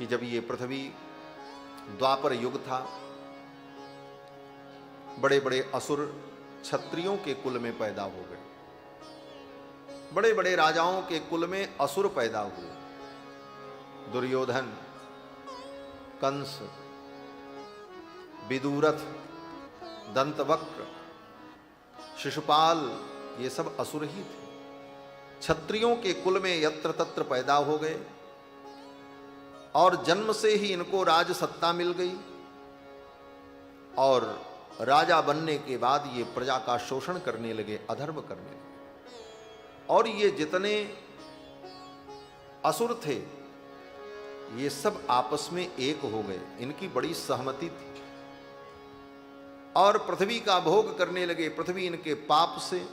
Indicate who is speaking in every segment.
Speaker 1: कि जब ये पृथ्वी द्वापर युग था, बड़े बड़े असुर क्षत्रियों के कुल में पैदा हो गए, बड़े बड़े राजाओं के कुल में असुर पैदा हुए। दुर्योधन, कंस, विदुरथ, दंतवक्र, शिशुपाल, ये सब असुर ही थे। क्षत्रियों के कुल में यत्र तत्र पैदा हो गए और जन्म से ही इनको राज सत्ता मिल गई और राजा बनने के बाद ये प्रजा का शोषण करने लगे, अधर्म करने लगे। और ये जितने असुर थे ये सब आपस में एक हो गए, इनकी बड़ी सहमति थी और पृथ्वी का भोग करने लगे। पृथ्वी इनके पाप से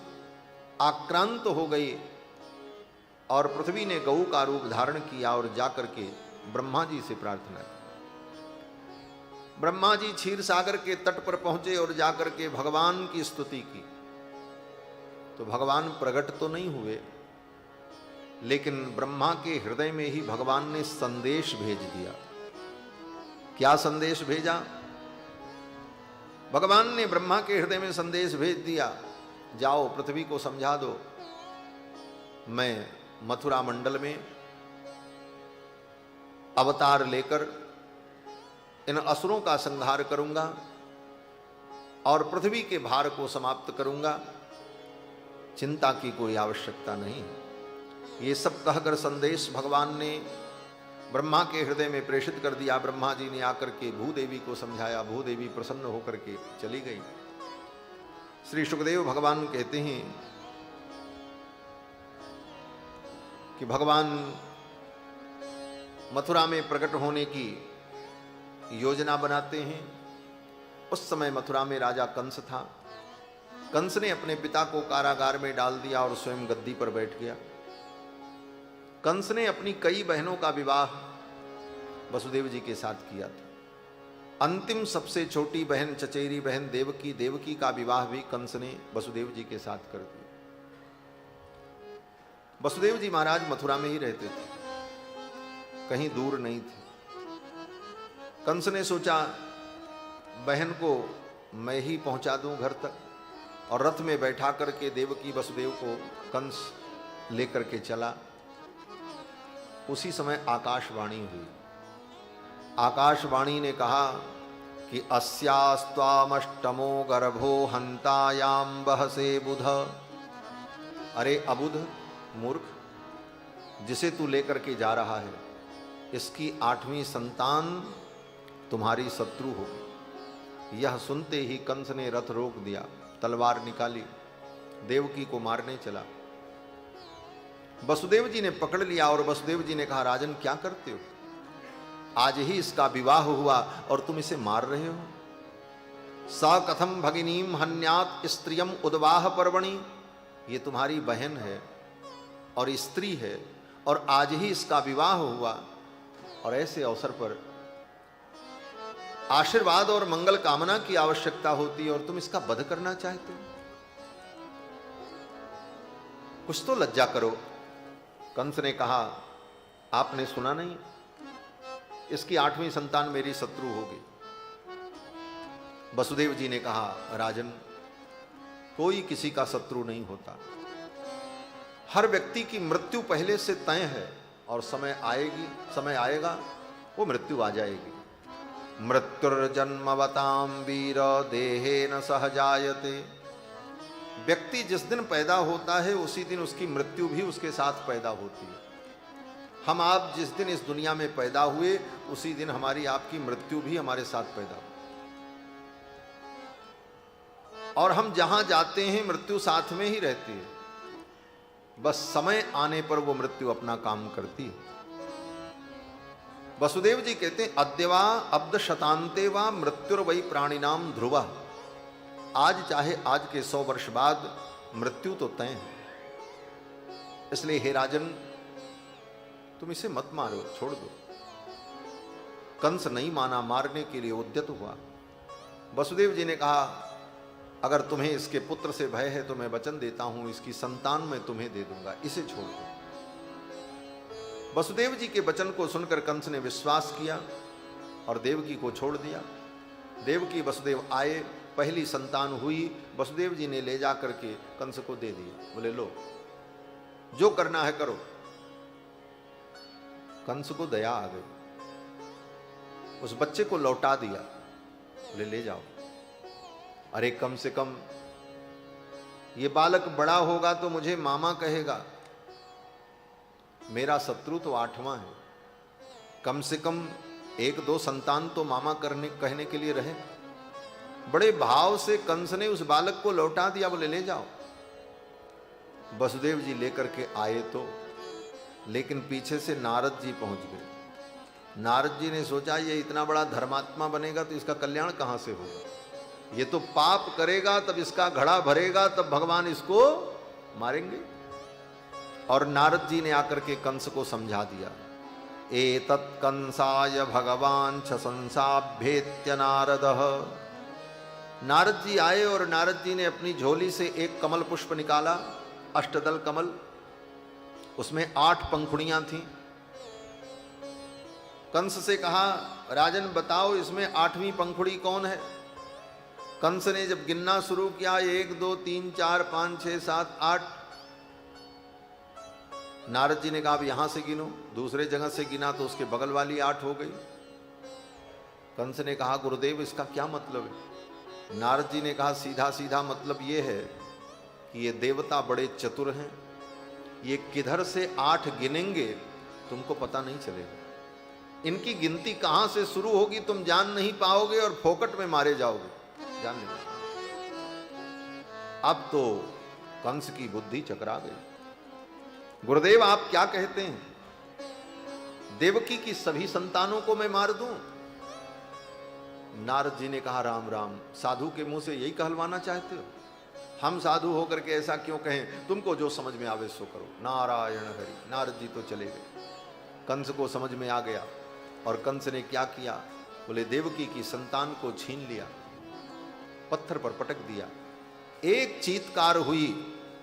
Speaker 1: आक्रांत हो गई और पृथ्वी ने गऊ का रूप धारण किया और जाकर के ब्रह्मा जी से प्रार्थना की। ब्रह्मा जी क्षीर सागर के तट पर पहुंचे और जाकर के भगवान की स्तुति की। तो भगवान प्रकट तो नहीं हुए, लेकिन ब्रह्मा के हृदय में ही भगवान ने संदेश भेज दिया। क्या संदेश भेजा? भगवान ने ब्रह्मा के हृदय में संदेश भेज दिया, जाओ पृथ्वी को समझा दो, मैं मथुरा मंडल में अवतार लेकर इन असुरों का संहार करूंगा और पृथ्वी के भार को समाप्त करूंगा, चिंता की कोई आवश्यकता नहीं। ये सब कहकर संदेश भगवान ने ब्रह्मा के हृदय में प्रेषित कर दिया। ब्रह्मा जी ने आकर के भूदेवी को समझाया, भूदेवी प्रसन्न होकर के चली गई। श्री सुखदेव भगवान कहते हैं कि भगवान मथुरा में प्रकट होने की योजना बनाते हैं। उस समय मथुरा में राजा कंस था। कंस ने अपने पिता को कारागार में डाल दिया और स्वयं गद्दी पर बैठ गया। कंस ने अपनी कई बहनों का विवाह वसुदेव जी के साथ किया था। अंतिम सबसे छोटी बहन, चचेरी बहन देवकी, देवकी का विवाह भी कंस ने वसुदेव जी के साथ कर दिया। वसुदेव जी महाराज मथुरा में ही रहते थे, कहीं दूर नहीं थे। कंस ने सोचा बहन को मैं ही पहुंचा दूं घर तक, और रथ में बैठा करके देवकी वसुदेव को कंस लेकर के चला। उसी समय आकाशवाणी हुई। आकाशवाणी ने कहा कि अस्यास्त्वामष्टमो गर्भो हंतायाम बहसे बुध। अरे अबुध, मूर्ख, जिसे तू लेकर के जा रहा है, इसकी 8वीं संतान तुम्हारी शत्रु होगी। यह सुनते ही कंस ने रथ रोक दिया, तलवार निकाली, देवकी को मारने चला। वसुदेव जी ने पकड़ लिया और वसुदेव जी ने कहा, राजन क्या करते हो? आज ही इसका विवाह हुआ और तुम इसे मार रहे हो। स कथम भगिनीम हन्यात स्त्रियम उद्वाह पर्वणि। ये तुम्हारी बहन है और स्त्री है और आज ही इसका विवाह हुआ, और ऐसे अवसर पर आशीर्वाद और मंगल कामना की आवश्यकता होती है और तुम इसका वध करना चाहते हो। कुछ तो लज्जा करो। कंस ने कहा, आपने सुना नहीं, इसकी 8वीं संतान मेरी शत्रु होगी। वसुदेव जी ने कहा, राजन, कोई किसी का शत्रु नहीं होता। हर व्यक्ति की मृत्यु पहले से तय है और समय आएगा वो मृत्यु आ जाएगी। मृत्युर्जन्मवताम वीर देहेन सह जायते। व्यक्ति जिस दिन पैदा होता है उसी दिन उसकी मृत्यु भी उसके साथ पैदा होती है। हम आप जिस दिन इस दुनिया में पैदा हुए उसी दिन हमारी आपकी मृत्यु भी हमारे साथ पैदा हुई, और हम जहां जाते हैं मृत्यु साथ में ही रहती है। बस समय आने पर वो मृत्यु अपना काम करती है। वसुदेव जी कहते हैं, अद्यवा अब्द शतांते वा मृत्युर्वै प्राणिनाम ध्रुवा। आज चाहे आज के 100 वर्ष बाद मृत्यु तो तय है। इसलिए हे राजन, तुम इसे मत मारो, छोड़ दो। कंस नहीं माना, मारने के लिए उद्यत हुआ। वसुदेव जी ने कहा, अगर तुम्हें इसके पुत्र से भय है तो मैं वचन देता हूं, इसकी संतान मैं तुम्हें दे दूंगा, इसे छोड़ दो। वसुदेव जी के वचन को सुनकर कंस ने विश्वास किया और देवकी को छोड़ दिया। देवकी वसुदेव आए, पहली संतान हुई, वसुदेव जी ने ले जा करके कंस को दे दिया। बोले लो जो करना है करो। कंस को दया आ गई, उस बच्चे को लौटा दिया। बोले ले जाओ। अरे कम से कम ये बालक बड़ा होगा तो मुझे मामा कहेगा, मेरा शत्रु तो 8वां है, कम से कम 1-2 संतान तो मामा कहने के लिए रहे। बड़े भाव से कंस ने उस बालक को लौटा दिया। बोले ले जाओ। वसुदेव जी लेकर के आए तो, लेकिन पीछे से नारद जी पहुंच गए। नारद जी ने सोचा ये इतना बड़ा धर्मात्मा बनेगा तो इसका कल्याण कहां से होगा, ये तो पाप करेगा, तब इसका घड़ा भरेगा, तब भगवान इसको मारेंगे। और नारद जी ने आकर के कंस को समझा दिया। एतत् कंसाय भगवान छसंसाभ्येत्य नारदः। नारद जी आए और नारद जी ने अपनी झोली से एक कमल पुष्प निकाला, अष्टदल कमल, उसमें 8 पंखुड़ियां थीं। कंस से कहा राजन बताओ इसमें 8वीं पंखुड़ी कौन है। कंस ने जब गिनना शुरू किया 1 2 3 4 5 6 7 8, नारद जी ने कहा अब यहां से गिनो। दूसरे जगह से गिना तो उसके बगल वाली 8 हो गई। कंस ने कहा गुरुदेव इसका क्या मतलब है। नारद जी ने कहा सीधा सीधा मतलब ये है कि ये देवता बड़े चतुर हैं, ये किधर से 8 गिनेंगे तुमको पता नहीं चलेगा, इनकी गिनती कहां से शुरू होगी तुम जान नहीं पाओगे और फोकट में मारे जाओगे, जान नहीं। अब तो कंस की बुद्धि चकरा गई। गुरुदेव आप क्या कहते हैं, देवकी की सभी संतानों को मैं मार दूं। नारद जी ने कहा राम राम, साधु के मुंह से यही कहलवाना चाहते हो। हम साधु होकर के ऐसा क्यों कहें, तुमको जो समझ में आवे सो करो। नारायण हरि। नारद जी तो चले गए। कंस को समझ में आ गया और कंस ने क्या किया, बोले देवकी की संतान को छीन लिया, पत्थर पर पटक दिया, एक चीत्कार हुई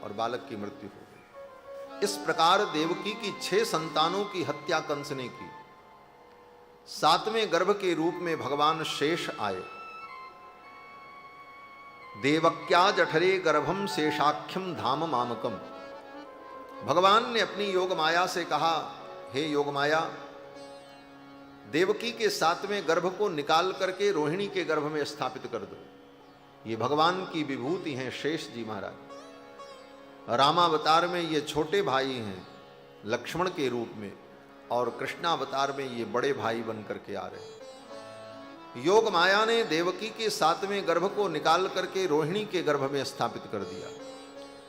Speaker 1: और बालक की मृत्यु हो गई। इस प्रकार देवकी की 6 संतानों की हत्या कंस ने की। 7वें गर्भ के रूप में भगवान शेष आए। देवक्या जठरे गर्भम शेषाख्यम धाम मामकम। भगवान ने अपनी योग माया से कहा हे योग माया, देवकी के 7वें गर्भ को निकाल करके रोहिणी के गर्भ में स्थापित कर दो। ये भगवान की विभूति हैं शेष जी महाराज। रामावतार में ये छोटे भाई हैं लक्ष्मण के रूप में, और कृष्णावतार में ये बड़े भाई बन करके आ रहे हैं। योग माया ने देवकी के 7वें गर्भ को निकाल करके रोहिणी के गर्भ में स्थापित कर दिया।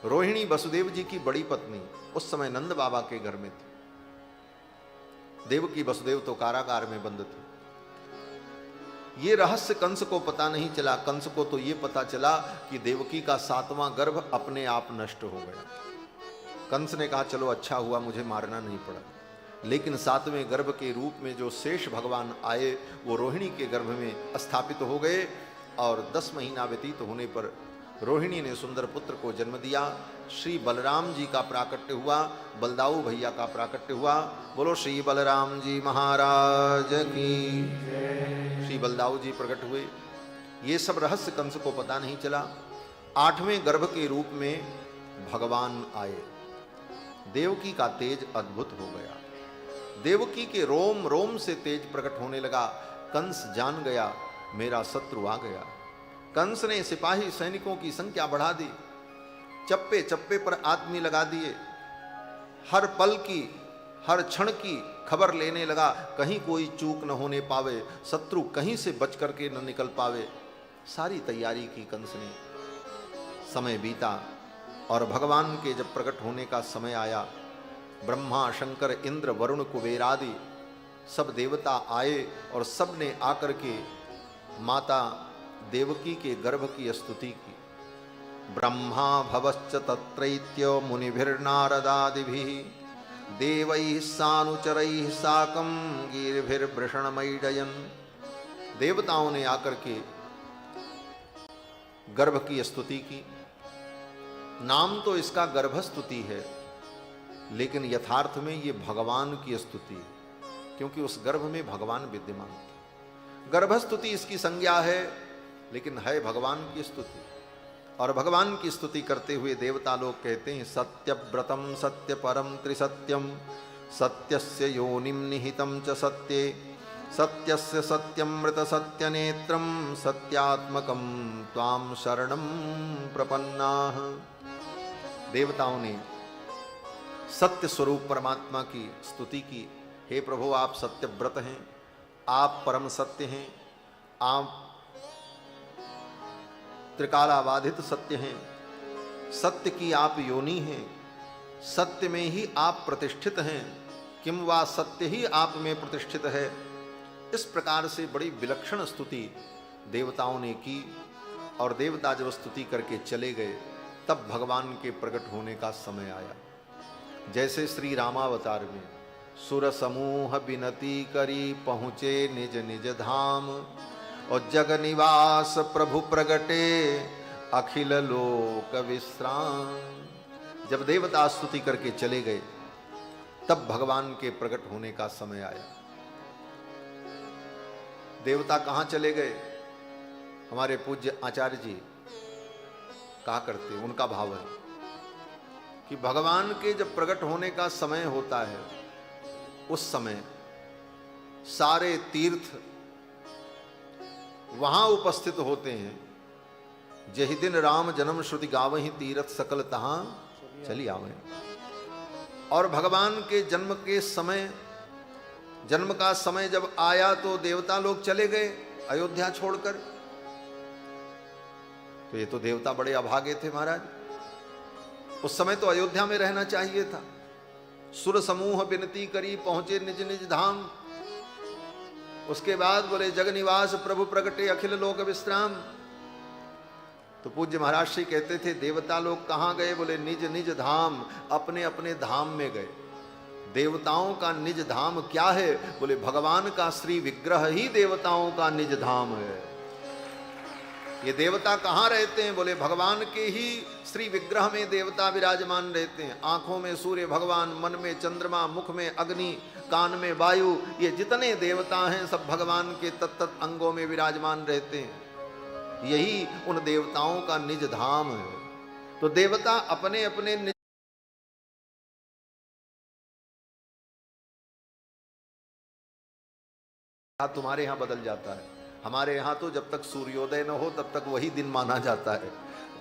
Speaker 1: रोहिणी वसुदेव जी की बड़ी पत्नी उस समय नंद बाबा के घर में थी। देवकी वसुदेव तो कारागार में बंद थे। ये रहस्य कंस को पता नहीं चला। कंस को तो ये पता चला कि देवकी का 7वां गर्भ अपने आप नष्ट हो गया। कंस ने कहा चलो अच्छा हुआ मुझे मारना नहीं पड़ा। लेकिन 7वें गर्भ के रूप में जो शेष भगवान आए वो रोहिणी के गर्भ में स्थापित हो गए, और 10 महीना व्यतीत होने पर रोहिणी ने सुंदर पुत्र को जन्म दिया। श्री बलराम जी का प्राकट्य हुआ, बलदाऊ भैया का प्राकट्य हुआ। बोलो श्री बलराम जी महाराज की। श्री बलदाऊ जी प्रकट हुए। ये सब रहस्य कंस को पता नहीं चला। 8वें गर्भ के रूप में भगवान आए। देवकी का तेज अद्भुत हो गया। देवकी के रोम रोम से तेज प्रकट होने लगा। कंस जान गया मेरा शत्रु आ गया। कंस ने सिपाही सैनिकों की संख्या बढ़ा दी, चप्पे चप्पे पर आदमी लगा दिए, हर पल की हर क्षण की खबर लेने लगा, कहीं कोई चूक न होने पावे, शत्रु कहीं से बच करके न निकल पावे। सारी तैयारी की कंस ने। समय बीता और भगवान के जब प्रकट होने का समय आया, ब्रह्मा शंकर इंद्र वरुण कुबेर आदि सब देवता आए और सब ने आकर के माता देवकी के गर्भ की स्तुति की। ब्रह्मा भवश्च तत्रैत्य मुनिभिर्नारदादिभिः देवैः सानुचरैः साकं गीर्भिर्वृषणमैडयन्। देवताओं ने आकर के गर्भ की स्तुति की। नाम तो इसका गर्भस्तुति है, लेकिन यथार्थ में ये भगवान की स्तुति है, क्योंकि उस गर्भ में भगवान विद्यमान थे। गर्भस्तुति इसकी संज्ञा है, लेकिन है भगवान की स्तुति। और भगवान की स्तुति करते हुए देवता लोग कहते हैं, सत्यव्रतम सत्य परम त्रिसत्यम सत्यस्य योनिम निहितम च सत्ये सत्यस्य सत्यमृत सत्यनेत्रम सत्यात्मकम त्वाम शरणम प्रपन्नाः। देवताओं ने सत्य स्वरूप परमात्मा की स्तुति की। हे प्रभु, आप सत्यव्रत हैं, आप परम सत्य हैं, आप त्रिकालाबाधित सत्य हैं, सत्य की आप योनि हैं, सत्य में ही आप प्रतिष्ठित हैं, किम वा सत्य ही आप में प्रतिष्ठित है। इस प्रकार से बड़ी विलक्षण स्तुति देवताओं ने की। और देवता जब स्तुति करके चले गए, तब भगवान के प्रकट होने का समय आया। जैसे श्री रामावतार में सुर समूह विनती करी पहुँचे निज निज धाम, और जग निवास प्रभु प्रगटे अखिल लोक विश्राम। जब देवता स्तुति करके चले गए, तब भगवान के प्रकट होने का समय आया। देवता कहाँ चले गए? हमारे पूज्य आचार्य जी कहा करते, उनका भाव है कि भगवान के जब प्रकट होने का समय होता है, उस समय सारे तीर्थ वहां उपस्थित होते हैं। जहि दिन राम जन्म श्रुति गावहि तीरथ सकल तहां चली आवे। और भगवान के जन्म के समय, जन्म का समय जब आया, तो देवता लोग चले गए अयोध्या छोड़कर। तो ये तो देवता बड़े अभागे थे महाराज। उस समय तो अयोध्या में रहना चाहिए था। सुर समूह विनती करी पहुंचे निज निज धाम। उसके बाद बोले जग निवास प्रभु प्रगटे अखिल लोक विश्राम। तो पूज्य महाराज श्री कहते थे, देवता लोग कहाँ गए? बोले निज निज धाम, अपने अपने धाम में गए। देवताओं का निज धाम क्या है? बोले भगवान का श्री विग्रह ही देवताओं का निज धाम है। ये देवता कहाँ रहते हैं? बोले भगवान के ही श्री विग्रह में देवता विराजमान रहते हैं। आंखों में सूर्य भगवान, मन में चंद्रमा, मुख में अग्नि, कान में वायु, ये जितने देवता हैं सब भगवान के तत्त अंगों में विराजमान रहते हैं। यही उन देवताओं का निज धाम है। तो देवता अपने अपने निज तुम्हारे यहां बदल जाता है। हमारे यहां तो जब तक सूर्योदय न हो तब तक वही दिन माना जाता है।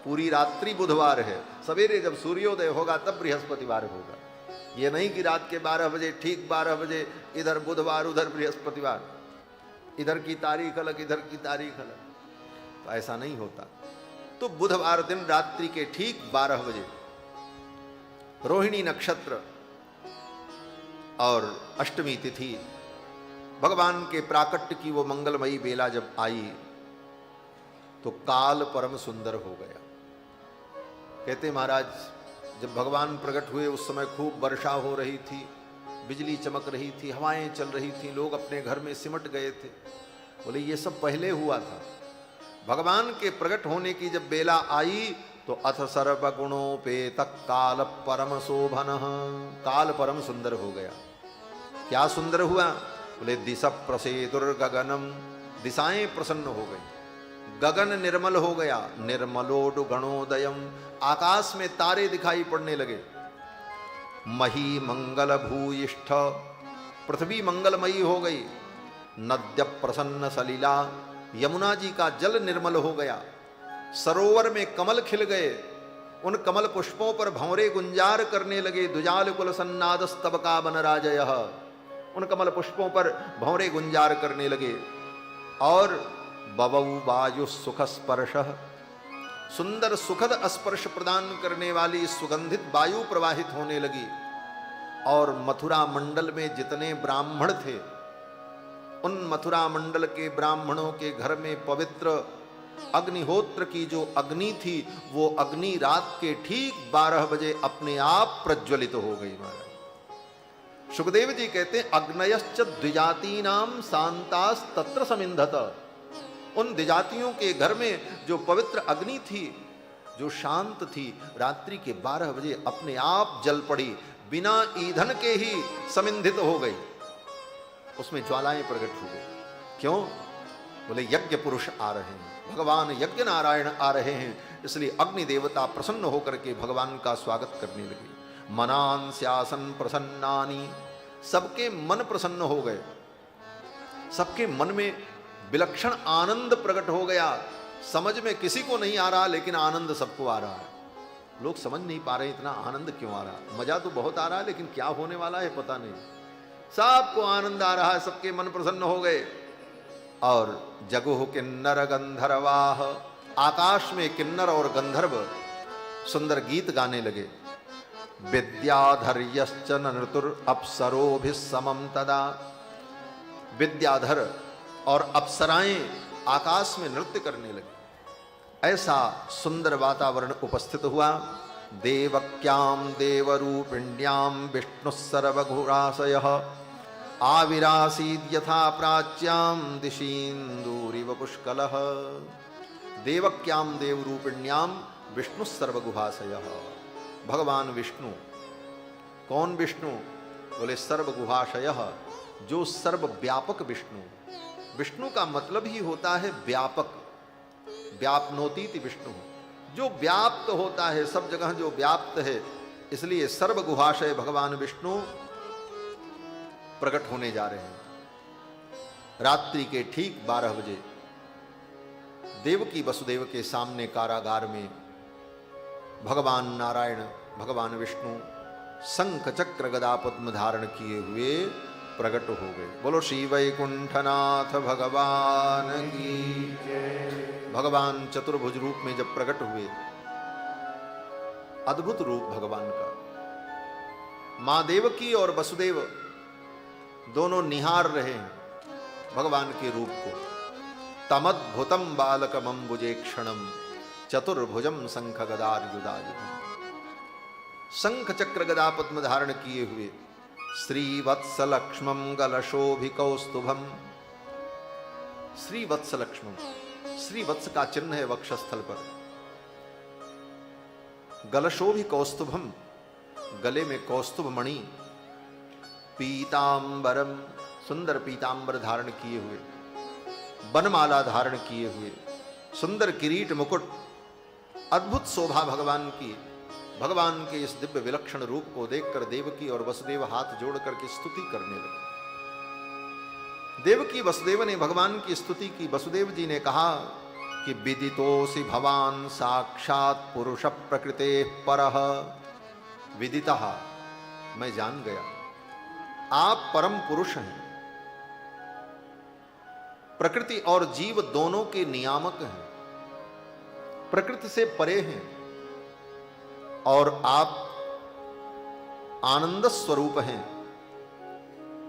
Speaker 1: पूरी रात्रि बुधवार है, सवेरे जब सूर्योदय होगा तब बृहस्पतिवार होगा। ये नहीं कि रात के 12 बजे, ठीक 12 बजे इधर बुधवार उधर बृहस्पतिवार, इधर की तारीख अलग इधर की तारीख अलग। तो ऐसा नहीं होता। तो बुधवार दिन रात्रि के ठीक 12 बजे रोहिणी नक्षत्र और अष्टमी तिथि, भगवान के प्राकट्य की वो मंगलमयी बेला जब आई, तो काल परम सुंदर हो गया। कहते महाराज, जब भगवान प्रकट हुए उस समय खूब वर्षा हो रही थी, बिजली चमक रही थी, हवाएं चल रही थी, लोग अपने घर में सिमट गए थे। बोले ये सब पहले हुआ था। भगवान के प्रकट होने की जब बेला आई, तो अथ सर्वगुणोपेत काल परम शोभन, काल परम सुंदर हो गया। क्या सुंदर हुआ? बोले दिशा प्रसेदुर्गगनम, दिशाएं प्रसन्न हो गई, गगन निर्मल हो गया। निर्मलोडु गणोदयम, आकाश में तारे दिखाई पड़ने लगे। मही मंगल भूयिष्ठ, पृथ्वी मंगलमयी हो गई। नद्य प्रसन्न सलीला, यमुना जी का जल निर्मल हो गया। सरोवर में कमल खिल गए, उन कमल पुष्पों पर भंवरे गुंजार करने लगे। दुजाल कुल सन्नाद स्तबका बनराजयः, उन कमल पुष्पों पर भंवरे गुंजार करने लगे। और बवौ वायु सुख स्पर्श, सुंदर सुखद स्पर्श प्रदान करने वाली सुगंधित वायु प्रवाहित होने लगी। और मथुरा मंडल में जितने ब्राह्मण थे, उन मथुरा मंडल के ब्राह्मणों के घर में पवित्र अग्निहोत्र की जो अग्नि थी, वो अग्नि रात के ठीक 12 बजे अपने आप प्रज्वलित हो गई। महाराज सुखदेव जी कहते हैं, अग्नयश्च द्विजातीनाम शांतास तत्र समिंधत। उन द्विजातियों के घर में जो पवित्र अग्नि थी, जो शांत थी, रात्रि के 12 बजे अपने आप जल पड़ी। बिना ईंधन के ही समिंधित हो गई, उसमें ज्वालाएं प्रकट हो गई। क्यों? बोले यज्ञ पुरुष आ रहे हैं, भगवान यज्ञ नारायण आ रहे हैं, इसलिए अग्नि देवता प्रसन्न होकर के भगवान का स्वागत करने लगे। मनान स्यासन प्रसन्नानि, सबके मन प्रसन्न हो गए, सबके मन में विलक्षण आनंद प्रकट हो गया। समझ में किसी को नहीं आ रहा, लेकिन आनंद सबको आ रहा है। लोग समझ नहीं पा रहे इतना आनंद क्यों आ रहा है। मजा तो बहुत आ रहा है, लेकिन क्या होने वाला है पता नहीं। सबको आनंद आ रहा है, सबके मन प्रसन्न हो गए। और जगुह किन्नर गंधर्वाह, आकाश में किन्नर और गंधर्व सुंदर गीत गाने लगे। विद्याधर्यश्च नृतुर अप्सरोभिः समं तदा, विद्याधर और अप्सराएं आकाश में नृत्य करने लगे। ऐसा सुंदर वातावरण उपस्थित हुआ। देवक्याम देवरूपिण्याम विष्णु सर्वघुराशयः आविरासीद यथा प्राच्याम दिशीन्दूरिव पुष्कलः। देवक्याम देवरूपिण्याम विष्णु सर्वगुहाशयः, भगवान विष्णु। कौन विष्णु? बोले सर्वगुहाशयः, जो सर्वव्यापक विष्णु। विष्णु का मतलब ही होता है व्यापक, व्यापनोतीति विष्णु, जो व्याप्त होता है, सब जगह जो व्याप्त है। इसलिए सर्वगुहाशय भगवान विष्णु प्रकट होने जा रहे हैं। रात्रि के ठीक 12 बजे देवकी वसुदेव के सामने कारागार में भगवान नारायण, भगवान विष्णु शंख चक्र गदा पद्म धारण किए हुए प्रकट हो गए। बोलो श्री वैकुंठनाथ भगवान की जय। भगवान चतुर्भुज रूप में जब प्रकट हुए, अद्भुत रूप भगवान का, मां देवकी और वसुदेव दोनों निहार रहे हैं भगवान के रूप को। तमद्भुतम बालकमंबुजे क्षणम चतुर्भुजम शंख गदायुधायुधम। शंख चक्र गदा पद्म धारण किए हुए, श्रीवत्सलक्ष्मम गलशोभिकौस्तुभम। श्रीवत्सलक्ष्मम, श्रीवत्स का चिन्ह है वक्षस्थल पर। गलशोभिकौस्तुभम, गले में कौस्तुभ मणि। पीतांबरम, सुंदर पीतांबर धारण किए हुए, बनमाला धारण किए हुए, सुंदर किरीट मुकुट। अद्भुत शोभा भगवान की। भगवान के इस दिव्य विलक्षण रूप को देखकर देवकी और वसुदेव हाथ जोड़ करके स्तुति करने लगे। देवकी वसुदेव ने भगवान की स्तुति की। वसुदेव जी ने कहा कि विदितोसि भवान साक्षात पुरुष प्रकृते परः। विदितः, मैं जान गया, आप परम पुरुष हैं, प्रकृति और जीव दोनों के नियामक हैं, प्रकृति से परे हैं, और आप आनंद स्वरूप हैं।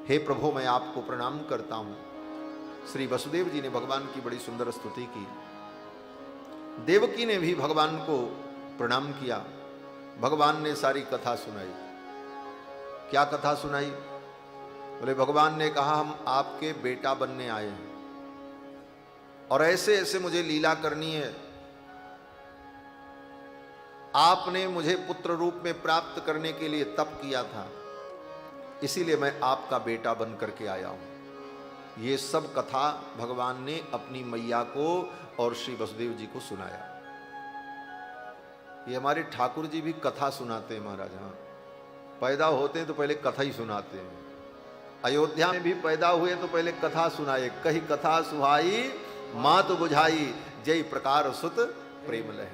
Speaker 1: हे प्रभु, मैं आपको प्रणाम करता हूं। श्री वसुदेव जी ने भगवान की बड़ी सुंदर स्तुति की। देवकी ने भी भगवान को प्रणाम किया। भगवान ने सारी कथा सुनाई। क्या कथा सुनाई? बोले भगवान ने कहा, हम आपके बेटा बनने आए हैं और ऐसे ऐसे मुझे लीला करनी है। आपने मुझे पुत्र रूप में प्राप्त करने के लिए तप किया था, इसीलिए मैं आपका बेटा बन करके आया हूं। ये सब कथा भगवान ने अपनी मैया को और श्री वसुदेव जी को सुनाया। ये हमारे ठाकुर जी भी कथा सुनाते हैं महाराज। हाँ, पैदा होते हैं तो पहले कथा ही सुनाते हैं। अयोध्या में भी पैदा हुए तो पहले कथा सुनाए। कही कथा सुहाई मात बुझाई, जय प्रकार सुत प्रेम लह।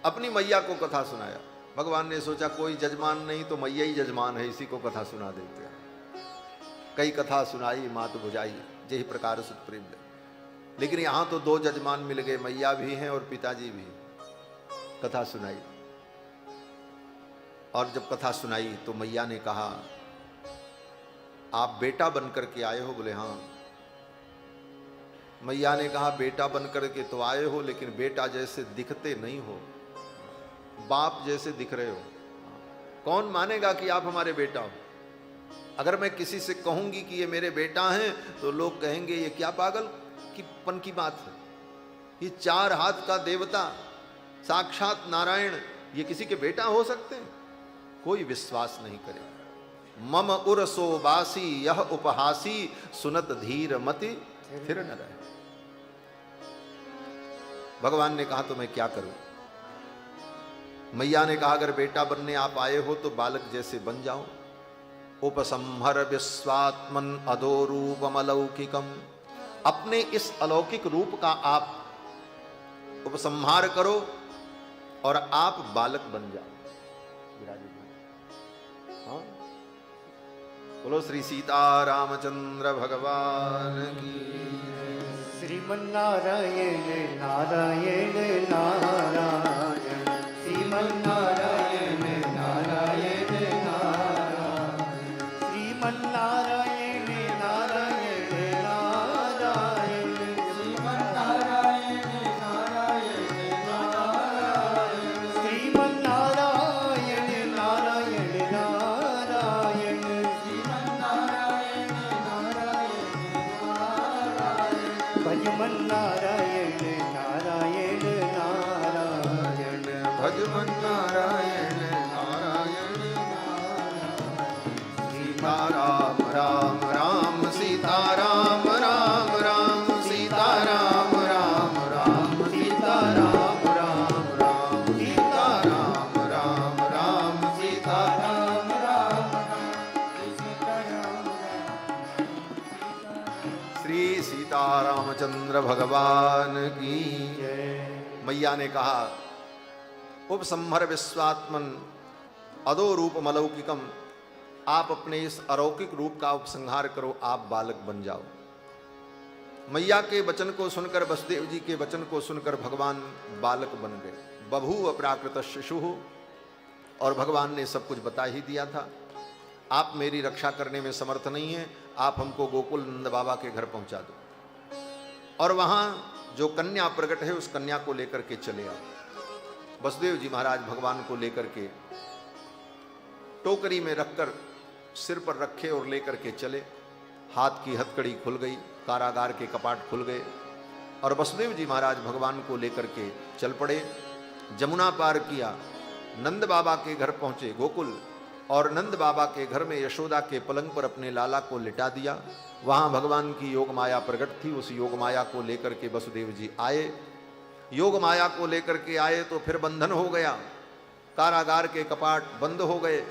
Speaker 1: अपनी मैया को कथा सुनाया। भगवान ने सोचा कोई जजमान नहीं तो मैया ही जजमान है, इसी को कथा सुना देते हैं। कई कथा सुनाई मात बुझाई, जय प्रकार सुत प्रेम लह। लेकिन यहां तो दो जजमान मिल गए, मैया भी हैं और पिताजी भी। कथा सुनाई, और जब कथा सुनाई तो मैया ने कहा, आप बेटा बन करके आए हो? बोले हाँ। मैया ने कहा, बेटा बन करके तो आए हो, लेकिन बेटा जैसे दिखते नहीं हो, बाप जैसे दिख रहे हो। कौन मानेगा कि आप हमारे बेटा हो? अगर मैं किसी से कहूंगी कि ये मेरे बेटा हैं तो लोग कहेंगे ये क्या पागल की पन की बात है। ये 4 हाथ का देवता साक्षात नारायण, ये किसी के बेटा हो सकते हैं? कोई विश्वास नहीं करे। मम उरसो बासी यह उपहासी सुनत धीर मति फिर न रहे। भगवान ने कहा तो मैं क्या करूं। मैया ने कहा अगर बेटा बनने आप आए हो तो बालक जैसे बन जाओ। उपसंहर विश्वात्मन अधोरूपम अलौकिकम, अपने इस अलौकिक रूप का आप उपसंहार करो और आप बालक बन जाओ। हाँ? बोलो श्री सीता रामचंद्र भगवान की।
Speaker 2: श्रीमन्नारायण नारायण नारायण, श्रीमन्नारायण नारायण नारायण, श्रीमन्नारायण नारायण नारायण, श्रीमन्नारायण नारायण नारायण, श्रीमन्नारायण नारायण नारायण, श्रीमन्नारायण नारायण नारायण, भजमन नारायण नारायण नारायण,
Speaker 1: भजमन नारायण नारायण नारायण। सीता राम राम राम सीता राम राम राम सीता राम राम राम सीता राम राम राम सीता राम राम राम सीता राम राम सीता राम। श्री सीता रामचंद्र भगवान की जय। मैया ने कहा उपसंहर विश्वात्मन अदो रूप अलौकिकम, आप अपने इस अलौकिक रूप का उपसंहार करो, आप बालक बन जाओ। मैया के वचन को सुनकर, वसुदेव जी के वचन को सुनकर भगवान बालक बन गए। बभूव प्राकृत शिशु, और भगवान ने सब कुछ बता ही दिया था। आप मेरी रक्षा करने में समर्थ नहीं हैं, आप हमको गोकुल नंद बाबा के घर पहुंचा दो और वहां जो कन्या प्रकट है उस कन्या को लेकर के चले आओ। वसुदेव जी महाराज भगवान को लेकर के टोकरी में रखकर सिर पर रखे और लेकर के चले। हाथ की हथकड़ी खुल गई, कारागार के कपाट खुल गए और वसुदेव जी महाराज भगवान को लेकर के चल पड़े। जमुना पार किया, नंद बाबा के घर पहुंचे गोकुल, और नंद बाबा के घर में यशोदा के पलंग पर अपने लाला को लिटा दिया। वहां भगवान की योग माया प्रकट थी, उस योग माया को लेकर के वसुदेव जी आए। योग माया को लेकर के आए तो फिर बंधन हो गया, कारागार के कपाट बंद हो गए,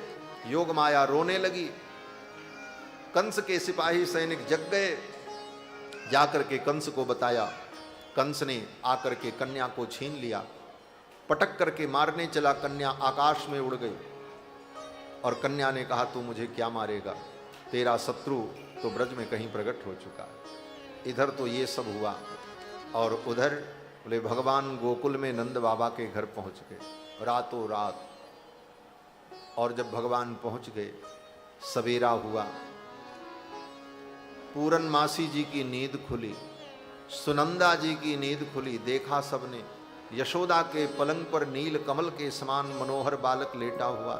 Speaker 1: योग माया रोने लगी। कंस के सिपाही सैनिक जग गए, जाकर के कंस को बताया। कंस ने आकर के कन्या को छीन लिया, पटक करके मारने चला, कन्या आकाश में उड़ गई और कन्या ने कहा तू मुझे क्या मारेगा, तेरा शत्रु तो ब्रज में कहीं प्रकट हो चुका है। इधर तो ये सब हुआ और उधर बोले भगवान गोकुल में नंद बाबा के घर पहुंच गए रातों रात। और जब भगवान पहुंच गए, सवेरा हुआ, पूरनमासी जी की नींद खुली, सुनंदा जी की नींद खुली। देखा सबने यशोदा के पलंग पर नील कमल के समान मनोहर बालक लेटा हुआ।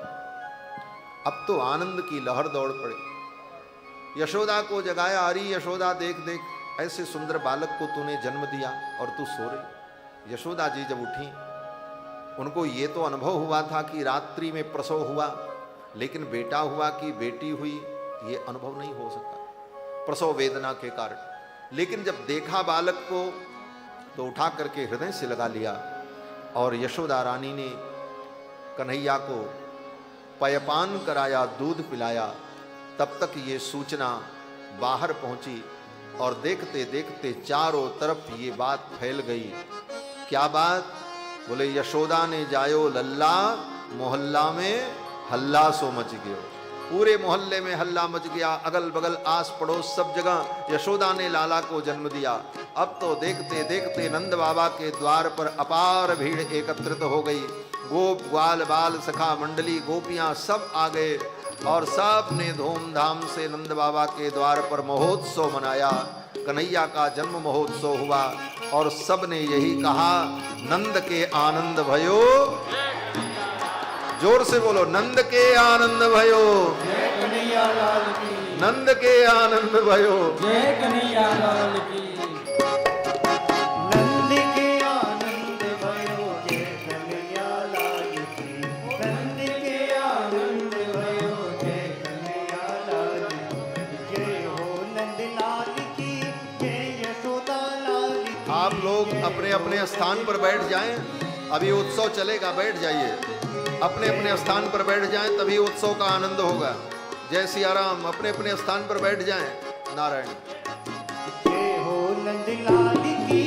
Speaker 1: अब तो आनंद की लहर दौड़ पड़ी। यशोदा को जगाया, अरे यशोदा देख देख, ऐसे सुंदर बालक को तूने जन्म दिया और तू सो रही। यशोदा जी जब उठी, उनको ये तो अनुभव हुआ था कि रात्रि में प्रसव हुआ, लेकिन बेटा हुआ कि बेटी हुई ये अनुभव नहीं हो सका प्रसव वेदना के कारण। लेकिन जब देखा बालक को तो उठा करके हृदय से लगा लिया और यशोदा रानी ने कन्हैया को पयपान कराया, दूध पिलाया। तब तक ये सूचना बाहर पहुंची और देखते देखते चारों तरफ ये बात फैल गई। क्या बात? बोले यशोदा ने जायो लल्ला, मोहल्ला में हल्ला सो मच गयो। पूरे मोहल्ले में हल्ला मच गया, अगल बगल आस पड़ोस सब जगह यशोदा ने लाला को जन्म दिया। अब तो देखते देखते नंद बाबा के द्वार पर अपार भीड़ एकत्रित हो गई। गोप ग्वाल बाल सखा मंडली गोपियां सब आ गए और सब ने धूमधाम से नंद बाबा के द्वार पर महोत्सव मनाया। कन्हैया का जन्म महोत्सव हुआ और सब ने यही कहा, नंद के आनंद भयो। जोर से बोलो, नंद के आनंद भयो,
Speaker 2: जय कन्हैया लाल की,
Speaker 1: नंद के आनंद भयो,
Speaker 2: जय कन्हैया लाल की। नंद के आनंद भयो, जय कन्हैया लाल की, नंद के आनंद
Speaker 1: आप लोग अपने अपने स्थान पर बैठ जाएं। अभी उत्सव चलेगा, बैठ जाइए। अपने अपने स्थान पर बैठ जाएं, तभी उत्सव का आनंद होगा। जय सिया राम। अपने अपने स्थान पर बैठ जाएं। नारायण।
Speaker 2: जय हो नंदलाल की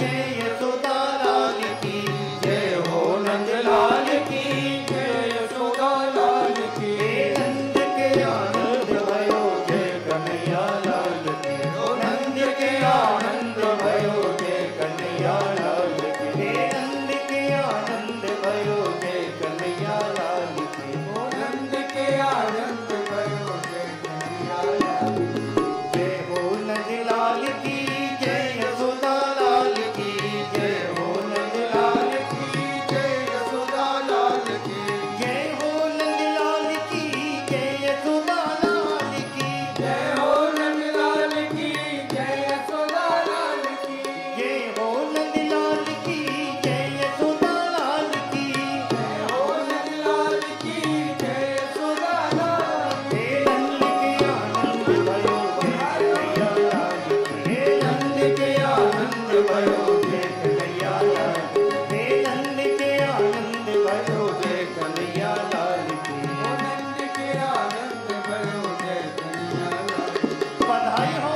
Speaker 2: जय, यशोदा लाल की जय हो, नंदलाल की जय, यशोदा लाल की। नंद के आनंद भयो जय कन्हैया लाल की, ओ नंद के आनंद भयो जय कन्हैया लाल की। नंद के आनंद भयो जय कन्हैया लाल की, ओ नंद के आनंद भयो जय कन्हैया लाल की। जय हो नंदलाल की जय, यशोदा लाल की जय हो, नंदलाल की जय, यशोदा लाल की। जय हो नंदलाल की जय, यशोदा लाल की जय हो, नंदलाल की जय, यशोदा लाल की। जय हो नंदलाल की जय, यशोदा लाल की जय हो, नंदलाल की जय, यशोदा लाल की। नंद के आनंद भयो जय कन्हैया लाल की, नंद के आनंद भयो जय कन्हैया लाल की। नंद के आनंद भयो जय कन्हैया लाल की, नंद के आनंद भयो जय कन्हैया लाल की। बधाई हो।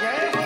Speaker 2: जय हो।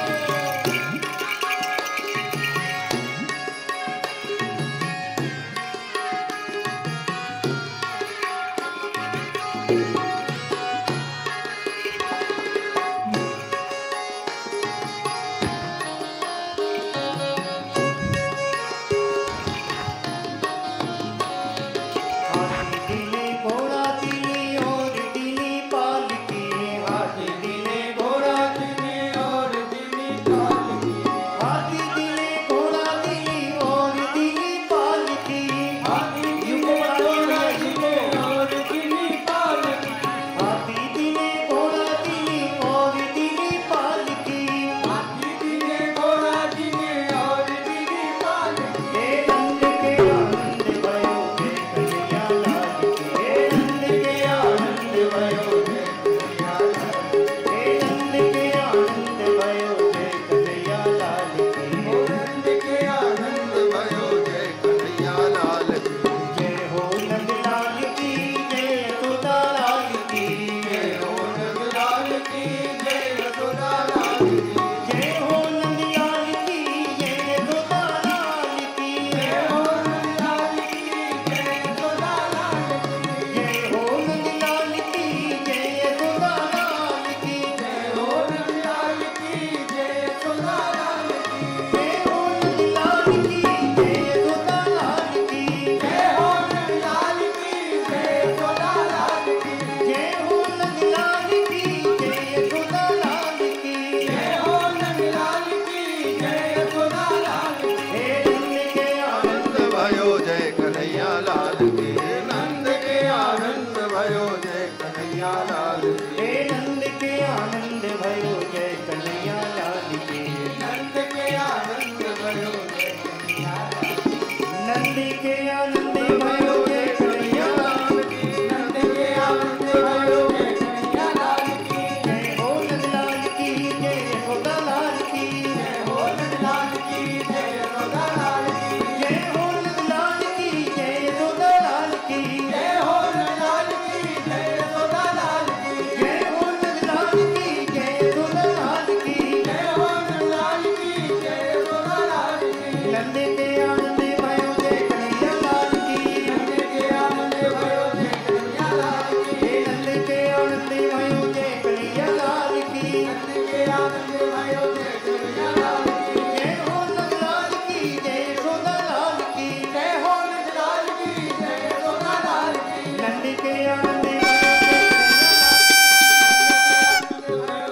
Speaker 2: हाथी दिले घोड़ा दिले और दिली पालकी, हाथी दिले घोड़ा दिले और दिली पालकी। हाथी दिले घोड़ा दिली और दिली पालकी, हाथी दिले घोड़ा दिले और दिली पालकी। हाथी दिले घोड़ा दिली और दिली पालकी, हाथी दिले घोड़ा दिले और दिली पालकी। हे नंद के आनंद भयो जय कन्हैया लाल की, हे नंद के आनंद भयो जय कन्हैया लाल की। हे नंद के आनंद भयो जय कन्हैया लाल की, ओ नंद के आनंद
Speaker 1: भयो जय कन्हैया लाल की।
Speaker 2: जय हो नंदलाल की जय, यशोदा लाल की जय हो, नंदलाल की जय, यशोदा लाल की। जय हो नंदलाल की जय, यशोदा लाल की जय हो, नंदलाल की जय, यशोदा लाल की। जय हो नंदलाल की जय, यशोदा लाल की जय हो, नंदलाल की जय, यशोदा लाल की। जय हो नंदलाल की जय, यशोदा लाल की जय हो, नंदलाल की जय, यशोदा लाल की। जय हो नंदलाल की जय, यशोदा लाल की जय हो, नंदलाल की जय, यशोदा लाल की। हे नंद के आनंद
Speaker 1: भयो जय कन्हैया लाल की। नंद के आनंद भयो जय कन्हैया लाल की।
Speaker 2: हे नंद के आनंद भयो जय कन्हैया लाल की, नंद के आनंद भयो जय कन्हैया लाल की। नंद के आनंद भयो जय कन्हैया लाल की, नंद के आनंद भयो जय कन्हैया लाल की। जय हो नंदलाल की जय, यशोदा लाल की जय हो, नंदलाल की जय, यशोदा लाल की। जय हो नंदलाल की जय, यशोदा लाल की जय हो, नंदलाल की जय, यशोदा लाल की। जय हो नंदलाल की जय, यशोदा लाल की जय हो, नंदलाल की जय, यशोदा लाल की। नंद के आनंद भयो जय कन्हैया लाल की, नंद के आनंद भयो जय कन्हैया लाल की। हे नंद के आनंद भयो जय कन्हैया लाल की, नंद के आनंद भयो जय कन्हैया लाल की। जय हो नंदलाल की जय, यशोदा लाल की जय हो, नंदलाल की जय, यशोदा लाल की। नंद के आनंद भयो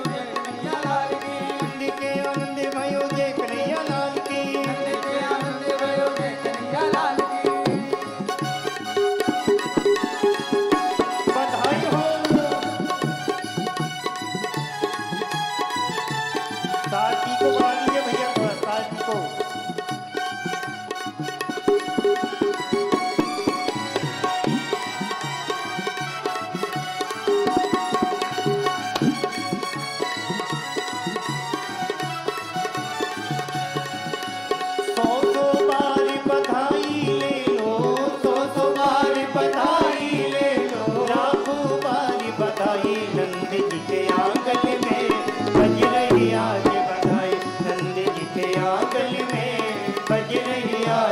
Speaker 2: जय कन्हैया लाल की, नंद के आनंद भयो जय कन्हैया लाल की। नंद के आनंद भयो जय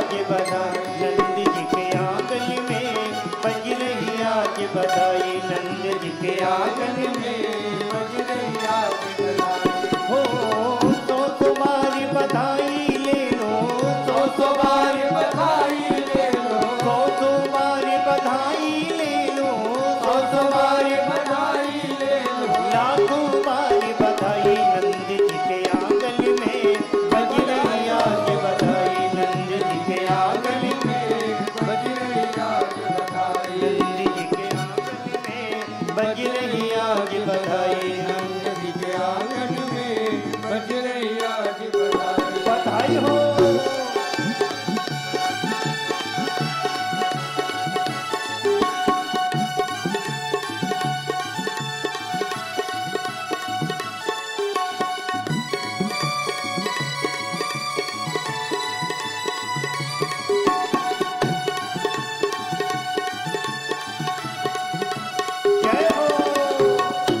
Speaker 2: आज बधाई नंद जी के आंगन में बज रही आज बधाई नंद जी के आंगन में बज रही आज बधाई हो तो तुम्हारी बधाई ले लो तो तुम्हारी बधाई ले लो तो तुम्हारी बधाई ले लो तो तुम्हारी बधाई ले लो लाखों बारी बधाई नंद जी के आंगन में बज रही आज बधाई नंद जी के आंगन में बज रही आज बधाई नंद जी के आंगन में बज रही आज बधाई नंद जी के आंगन में बज रही आज बधाई बधाई हो जय हो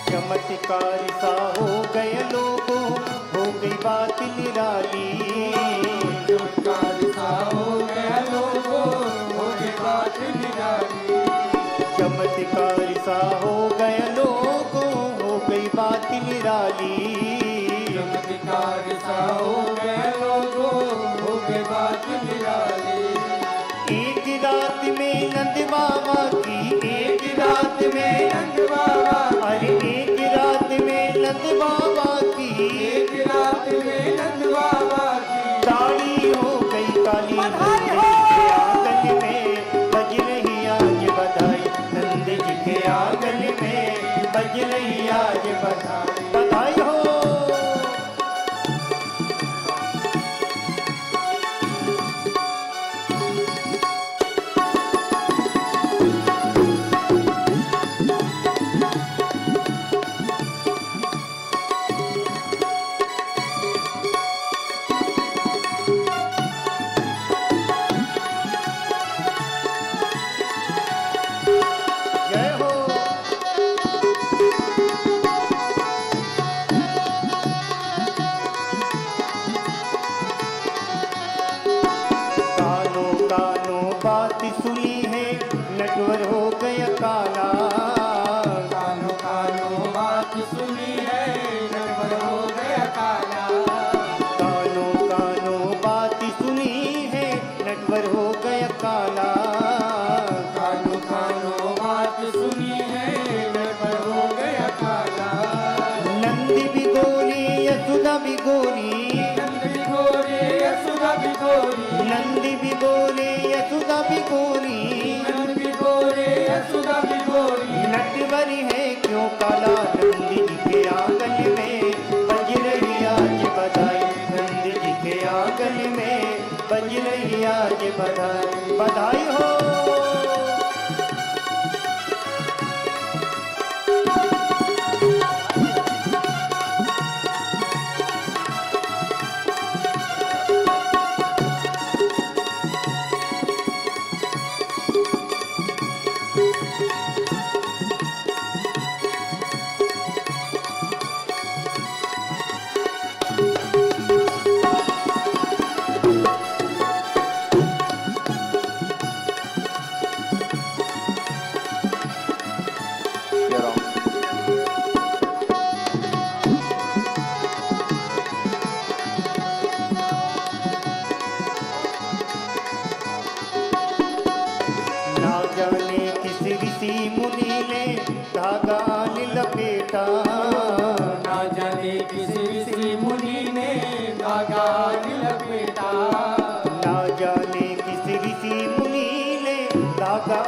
Speaker 2: चमत्कार सा हो गए लोगों हो गई बात निराली चमत्कार सा हो गए लोगों हो गई बात निराली चमत्कार सा हो गए लोगों हो गई बात निराली चमत्कार सा हो गए लोगों हो गई बात निराली एक रात में नंद बाबा की एक रात में नंद बाबा अरे एक रात में नंद बाबा की एक रात में नंद बाबा की दाढ़ी हो गई काली नंद जी के आंगन में बज रही आज बधाई नंद जी के आंगन में बज रही आज बधाई बधाई हो जय हो कानों कानों बात सुनी है नटवर हो गया काला कानों कानों बात सुनी है नटवर हो गया काला कानों कानों बात सुनी है नटवर हो गया काला कानों कानों बात सुनी है नटवर हो गया काला नंद भी गोरी यशोदा भी गोरी नंद भी गोरी यशोदा भी गोरी नंद भी गोरी यशोदा भी गोरी नंद भी गोरी यशोदा भी गोरी नटवर है क्यों काला नंद जी के आंगन में बज रही आज बधाई नंद जी के आंगन में बज रही आज बधाई बधाई हो ना जाने किस ऋषि मुनि ने धागा लपेटा ना जाने किस ऋषि मुनि ने धागा लपेटा ना जाने किस ऋषि मुनि ने धागा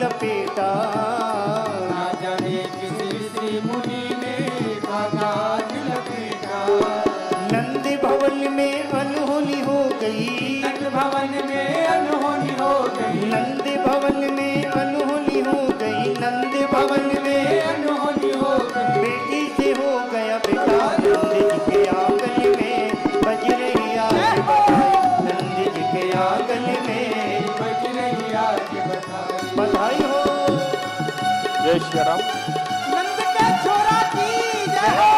Speaker 2: लपेटा ना जाने किस ऋषि मुनि ने धागा लपेटा नंद भवन में अनहोनी हो गई नंद भवन में अनहोनी हो गई नंद भवन में अनहोनी हो गई नंद भवन में अनहोनी हो गई बेटी से हो गया बेटा नंद जी के आंगन में बज रही आज बधाई नंद जी के आंगन में बज रही आज बधाई बधाई हो
Speaker 3: जय श्री राम।
Speaker 2: नंद के छोरा की जय हो।